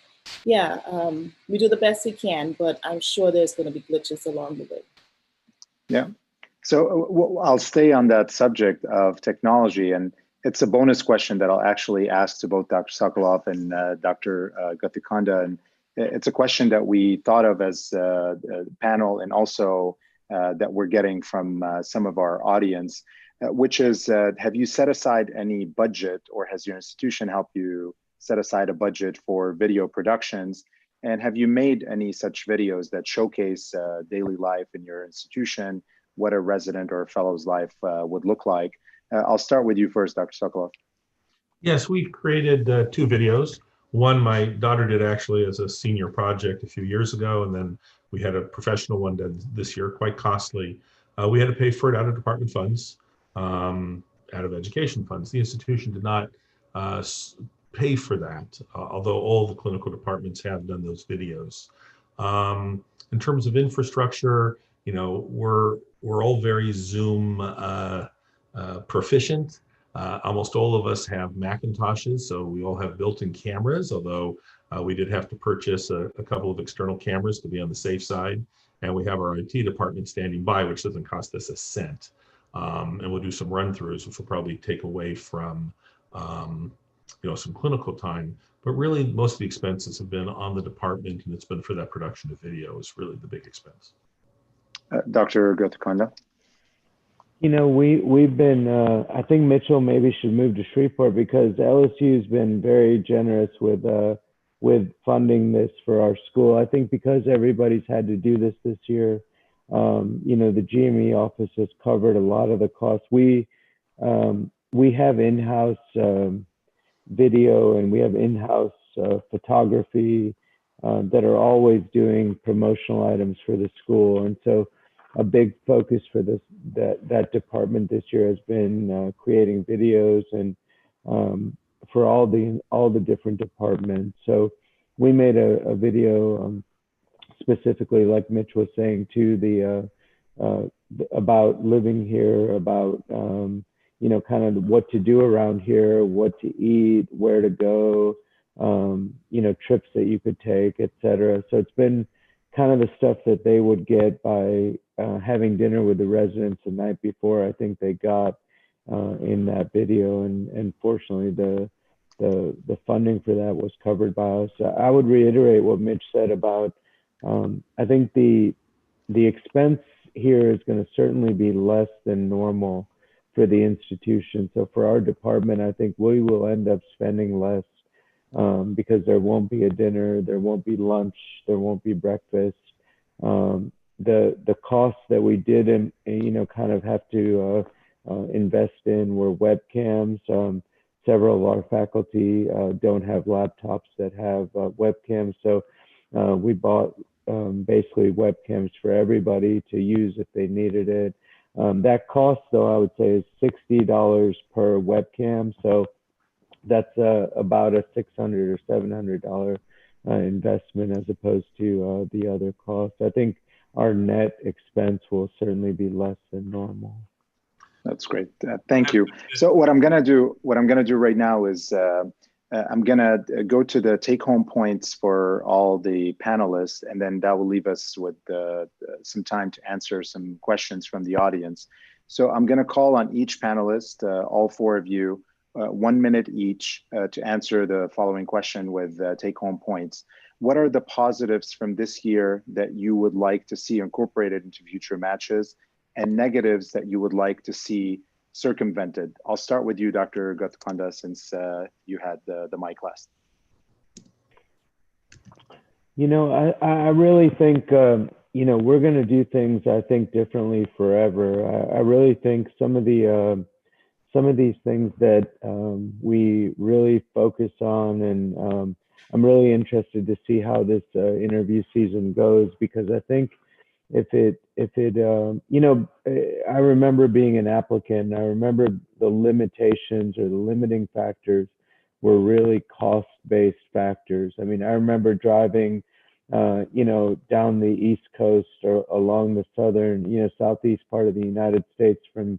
yeah, we do the best we can, but I'm sure there's going to be glitches along the way. Yeah. So I'll stay on that subject of technology, and it's a bonus question that I'll actually ask to both Dr. Sokolov and Dr. Gatikonda. And it's a question that we thought of as a panel, and also that we're getting from some of our audience, which is, have you set aside any budget, or has your institution helped you set aside a budget for video productions? And have you made any such videos that showcase daily life in your institution, what a resident or a fellow's life would look like? I'll start with you first, Dr. Sokolov. Yes, we created 2 videos. One my daughter did actually as a senior project a few years ago, and then we had a professional one done this year, quite costly. We had to pay for it out of department funds, out of education funds. The institution did not pay for that, although all the clinical departments have done those videos. In terms of infrastructure, we're all very Zoom proficient. Almost all of us have Macintoshes, so we all have built-in cameras, although we did have to purchase a couple of external cameras to be on the safe side. And we have our IT department standing by, which doesn't cost us a cent. And we'll do some run-throughs, which will probably take away from some clinical time. But really, most of the expenses have been on the department, and it's been for that production of video is really the big expense. Dr. Gatikonda. We've been, I think Mitchell maybe should move to Shreveport, because LSU's been very generous with funding this for our school. I think because everybody's had to do this year, the GME office has covered a lot of the costs. We have in-house video, and we have in-house photography that are always doing promotional items for the school. And so a big focus for that department this year has been creating videos and for all the different departments. So we made a video specifically, like Mitch was saying, to about living here, about you know, kind of what to do around here, what to eat, where to go, you know, trips that you could take, etc. So it's been kind of the stuff that they would get by having dinner with the residents the night before. I think they got in that video, and fortunately the funding for that was covered by us. I would reiterate what Mitch said about I think the expense here is going to certainly be less than normal for the institution. So for our department, I think we will end up spending less because there won't be a dinner, there won't be lunch, there won't be breakfast. The costs that we did, and you know, kind of have to invest in were webcams. Several of our faculty don't have laptops that have webcams, so we bought basically webcams for everybody to use if they needed it. That cost, though, I would say is $60 per webcam. So that's about a $600 or $700 investment as opposed to the other costs. I think our net expense will certainly be less than normal. That's great. Thank you. So what I'm gonna do right now is I'm gonna go to the take-home points for all the panelists, and then that will leave us with some time to answer some questions from the audience. So I'm gonna call on each panelist, all four of you, 1 minute each to answer the following question with take-home points. What are the positives from this year that you would like to see incorporated into future matches, and negatives that you would like to see circumvented? I'll start with you, Dr. Gotkonda, since you had the mic last. You know, I really think, you know, we're going to do things, I think, differently forever. I really think some of these things that we really focus on, and I'm really interested to see how this interview season goes, because I think if it you know, I remember being an applicant, I remember the limitations or the limiting factors were really cost-based factors. I mean, I remember driving, you know, down the East Coast or along the southern, you know, southeast part of the United States from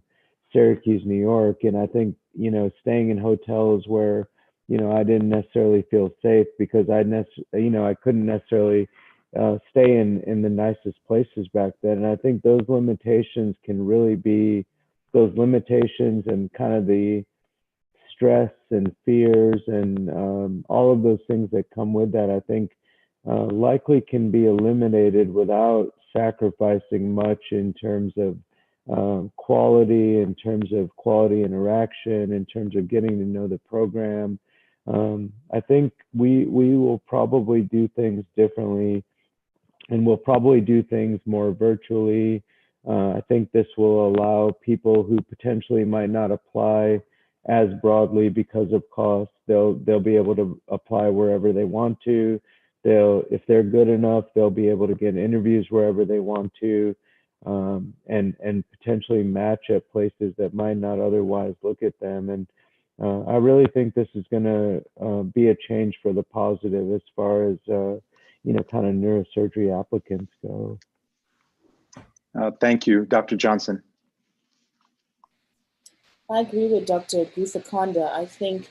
Syracuse, New York, and I think, you know, staying in hotels where, you know, I didn't necessarily feel safe because I couldn't necessarily stay in the nicest places back then. And I think those limitations can really be, those limitations and kind of the stress and fears and all of those things that come with that, I think likely can be eliminated without sacrificing much in terms of quality, in terms of quality interaction, in terms of getting to know the program. I think we will probably do things differently, and we'll probably do things more virtually. I think this will allow people who potentially might not apply as broadly because of cost. They'll be able to apply wherever they want to. If they're good enough, they'll be able to get interviews wherever they want to, and potentially match at places that might not otherwise look at them. And I really think this is going to be a change for the positive as far as you know, kind of neurosurgery applicants go. Thank you, Dr. Johnson. I agree with Dr. Guthakonda. I think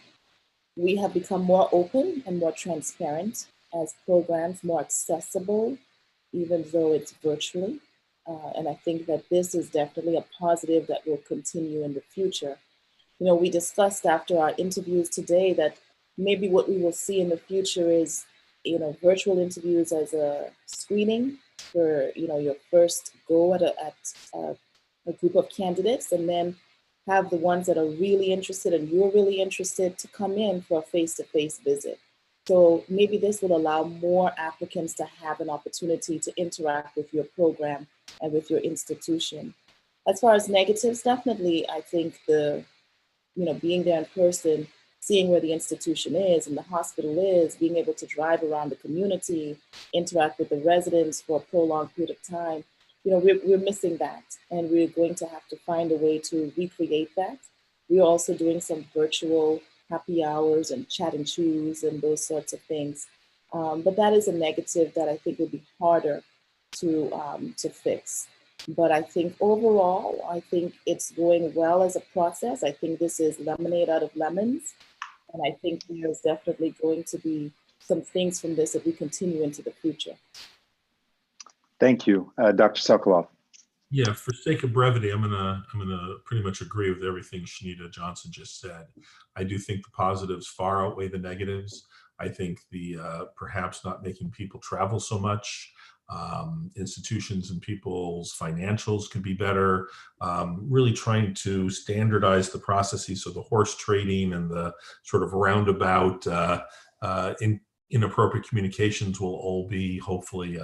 we have become more open and more transparent as programs, more accessible, even though it's virtually. And I think that this is definitely a positive that will continue in the future. You know, we discussed after our interviews today that maybe what we will see in the future is, you know, virtual interviews as a screening for, you know, your first go at a group of candidates, and then have the ones that are really interested and you're really interested to come in for a face-to-face visit. So maybe this will allow more applicants to have an opportunity to interact with your program and with your institution. As far as negatives, definitely, I think being there in person, seeing where the institution is and the hospital is, being able to drive around the community, interact with the residents for a prolonged period of time, you know, we're missing that, and we're going to have to find a way to recreate that. We're also doing some virtual happy hours and chat and choose and those sorts of things. But that is a negative that I think would be harder to fix. But I think overall, I think it's going well as a process. I think this is lemonade out of lemons. And I think there's definitely going to be some things from this that we continue into the future. Thank you, Dr. Sokolov. Yeah, for sake of brevity, I'm gonna pretty much agree with everything Shanita Johnson just said. I do think the positives far outweigh the negatives. I think the perhaps not making people travel so much, institutions and people's financials could be better. Really trying to standardize the processes so the horse trading and the sort of roundabout inappropriate communications will all be hopefully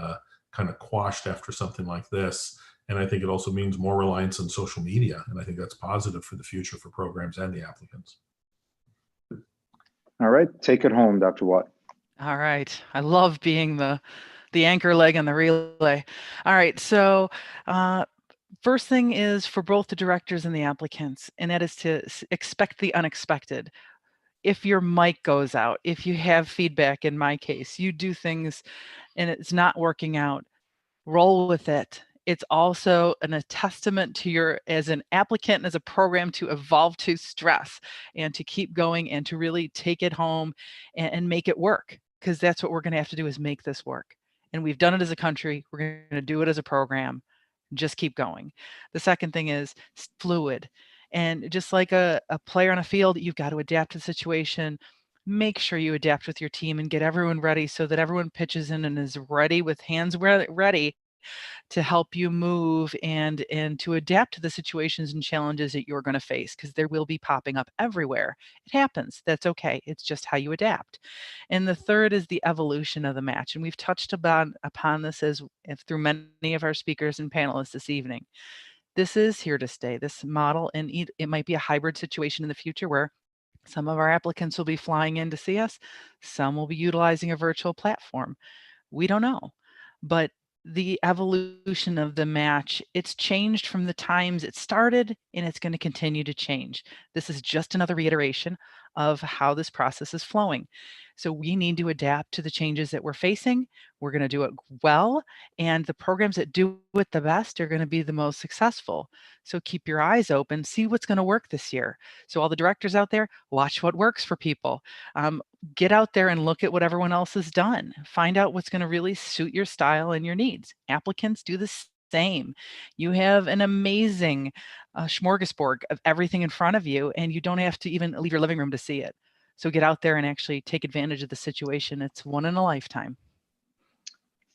kind of quashed after something like this. And I think it also means more reliance on social media. And I think that's positive for the future for programs and the applicants. All right, take it home, Dr. Watt. All right. I love being the anchor leg and the relay. All right. So first thing is for both the directors and the applicants, and that is to expect the unexpected. If your mic goes out, if you have feedback, in my case, you do things and it's not working out, roll with it. It's also a testament to your, as an applicant and as a program, to evolve to stress and to keep going and to really take it home and make it work, because that's what we're going to have to do, is make this work. And we've done it as a country. We're going to do it as a program. Just keep going. The second thing is fluid. And just like a player on a field, you've got to adapt to the situation. Make sure you adapt with your team and get everyone ready so that everyone pitches in and is ready, with hands ready to help you move and to adapt to the situations and challenges that you're going to face, because there will be popping up everywhere. It happens. That's okay. It's just how you adapt. And the third is the evolution of the match. And we've touched upon this through many of our speakers and panelists this evening. This is here to stay, this model, and it might be a hybrid situation in the future where some of our applicants will be flying in to see us. Some will be utilizing a virtual platform. We don't know. But the evolution of the match, it's changed from the times it started, and it's going to continue to change. This is just another reiteration of how this process is flowing. So we need to adapt to the changes that we're facing. We're going to do it well, and the programs that do it the best are going to be the most successful. So keep your eyes open, see what's going to work this year. So all the directors out there, watch what works for people. Get out there and look at what everyone else has done. Find out what's going to really suit your style and your needs. Applicants, do the same. You have an amazing smorgasbord of everything in front of you, and you don't have to even leave your living room to see it. So get out there and actually take advantage of the situation. It's one in a lifetime.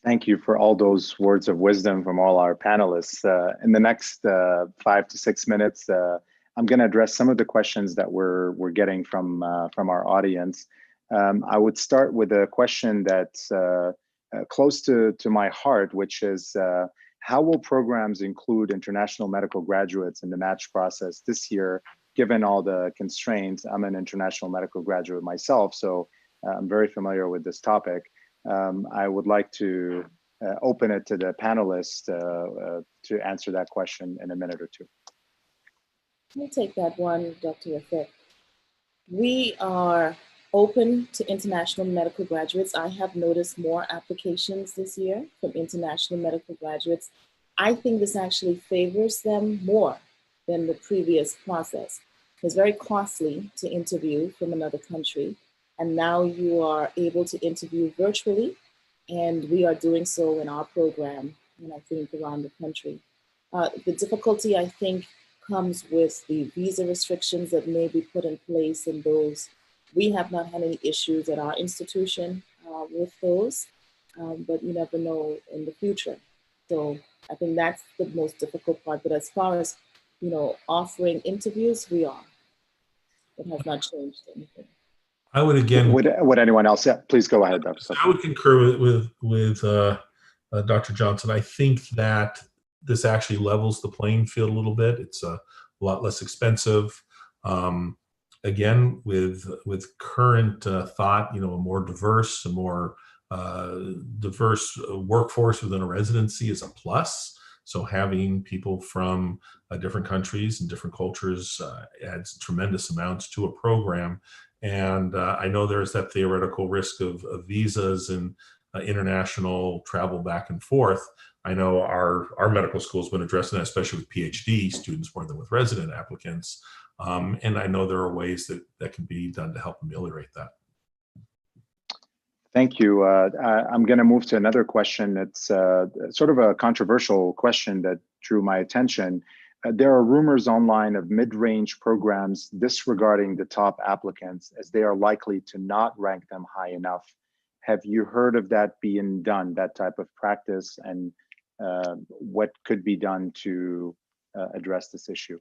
Thank you for all those words of wisdom from all our panelists. In the next 5 to 6 minutes, I'm going to address some of the questions that we're getting from our audience. I would start with a question that's close to my heart, which is how will programs include international medical graduates in the match process this year, given all the constraints? I'm an international medical graduate myself, so I'm very familiar with this topic. I would like to open it to the panelists to answer that question in a minute or two. Let me take that one, Dr. Rafik. We are open to international medical graduates. I have noticed more applications this year from international medical graduates. I think this actually favors them more than the previous process. It's very costly to interview from another country, and now you are able to interview virtually, and we are doing so in our program, and I think around the country. The difficulty, I think, comes with the visa restrictions that may be put in place, and those, we have not had any issues at our institution with those, but you never know in the future. So I think that's the most difficult part. But as far as, offering interviews, we are. It has not changed anything. I would again. Would anyone else? Yeah, please go ahead, Dr. I would concur with Dr. Johnson. I think that this actually levels the playing field a little bit. It's a lot less expensive. Again, with current thought, a more diverse, diverse workforce within a residency is a plus. So having people from different countries and different cultures adds tremendous amounts to a program. And I know there's that theoretical risk of visas and international travel back and forth. I know our medical school has been addressing that, especially with PhD students more than with resident applicants. And I know there are ways that can be done to help ameliorate that. Thank you. I'm going to move to another question. It's sort of a controversial question that drew my attention. There are rumors online of mid-range programs disregarding the top applicants as they are likely to not rank them high enough. Have you heard of that being done, that type of practice, and what could be done to address this issue?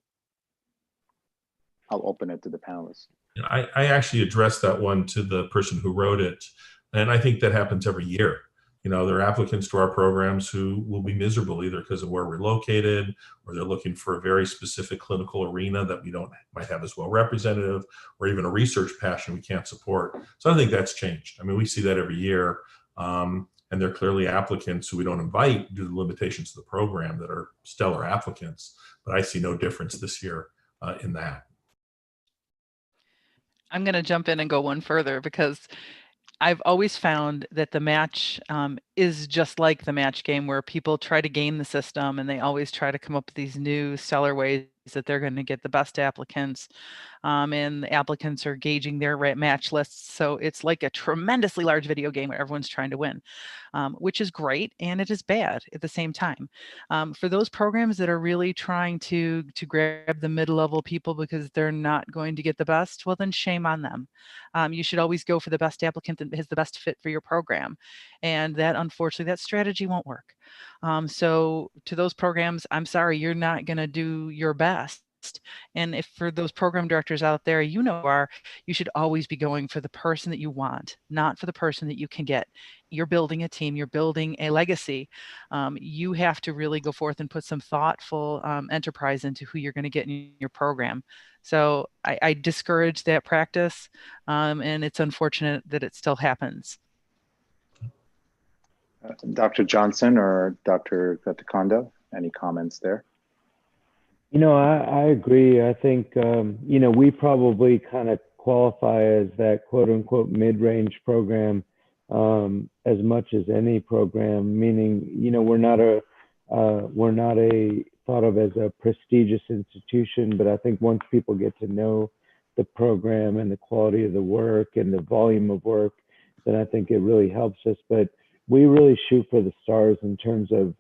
I'll open it to the panelists. I actually addressed that one to the person who wrote it, and I think that happens every year. There are applicants to our programs who will be miserable either because of where we're located, or they're looking for a very specific clinical arena that we might have as well representative, or even a research passion we can't support. So I think that's changed. I mean, we see that every year, and there are clearly applicants who we don't invite due to the limitations of the program that are stellar applicants. But I see no difference this year in that. I'm going to jump in and go one further, because I've always found that the match is just like the match game, where people try to game the system and they always try to come up with these new stellar ways that they're going to get the best applicants. And the applicants are gauging their match lists. So it's like a tremendously large video game where everyone's trying to win, which is great, and it is bad at the same time. For those programs that are really trying to grab the mid-level people because they're not going to get the best, well, then shame on them. You should always go for the best applicant that has the best fit for your program. And that, unfortunately, that strategy won't work. So to those programs, I'm sorry, you're not going to do your best. And if for those program directors out there, you should always be going for the person that you want, not for the person that you can get. You're building a team, you're building a legacy. You have to really go forth and put some thoughtful enterprise into who you're going to get in your program. So I discourage that practice, and it's unfortunate that it still happens. Dr. Johnson or Dr. Gatakonda, any comments there? I agree. I think, we probably kind of qualify as that quote unquote mid-range program as much as any program, meaning, we're not thought of as a prestigious institution, but I think once people get to know the program and the quality of the work and the volume of work, then I think it really helps us. But we really shoot for the stars in terms of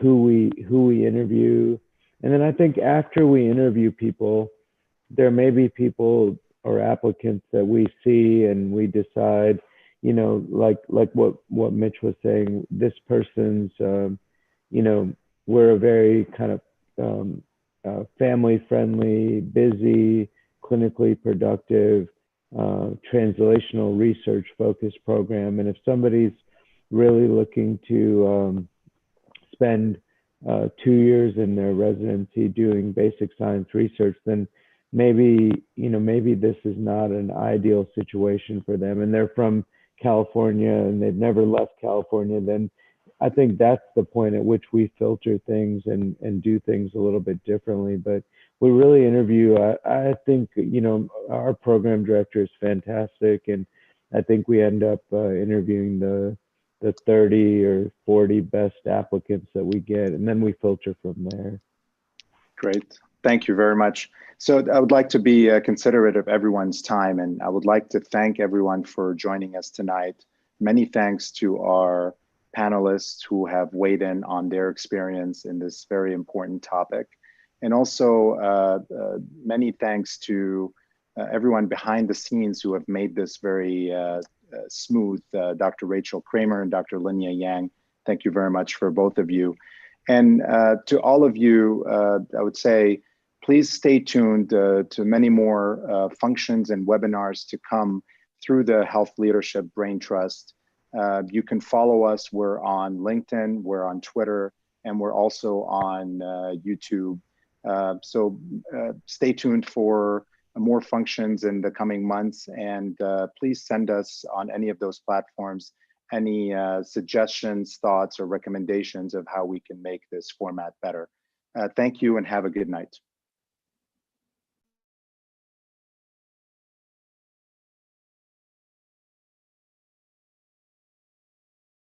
who we interview. And then I think after we interview people, there may be people or applicants that we see and we decide, like what Mitch was saying, this person's, we're a very kind of family-friendly, busy, clinically productive, translational research-focused program. And if somebody's really looking to spend 2 years in their residency doing basic science research, then maybe this is not an ideal situation for them, and they're from California and they've never left California, then I think that's the point at which we filter things and do things a little bit differently. But we really interview, I think, our program director is fantastic, and I think we end up interviewing the 30 or 40 best applicants that we get, and then we filter from there. Great. Thank you very much. So I would like to be considerate of everyone's time, and I would like to thank everyone for joining us tonight. Many thanks to our panelists who have weighed in on their experience in this very important topic. And also many thanks to everyone behind the scenes who have made this very smooth, Dr. Rachel Kramer and Dr. Linya Yang. Thank you very much for both of you. And to all of you, I would say, please stay tuned to many more functions and webinars to come through the Health Leadership Brain Trust. You can follow us. We're on LinkedIn, we're on Twitter, and we're also on YouTube. So stay tuned for more functions in the coming months, and please send us on any of those platforms any suggestions, thoughts, or recommendations of how we can make this format better. Thank you and have a good night.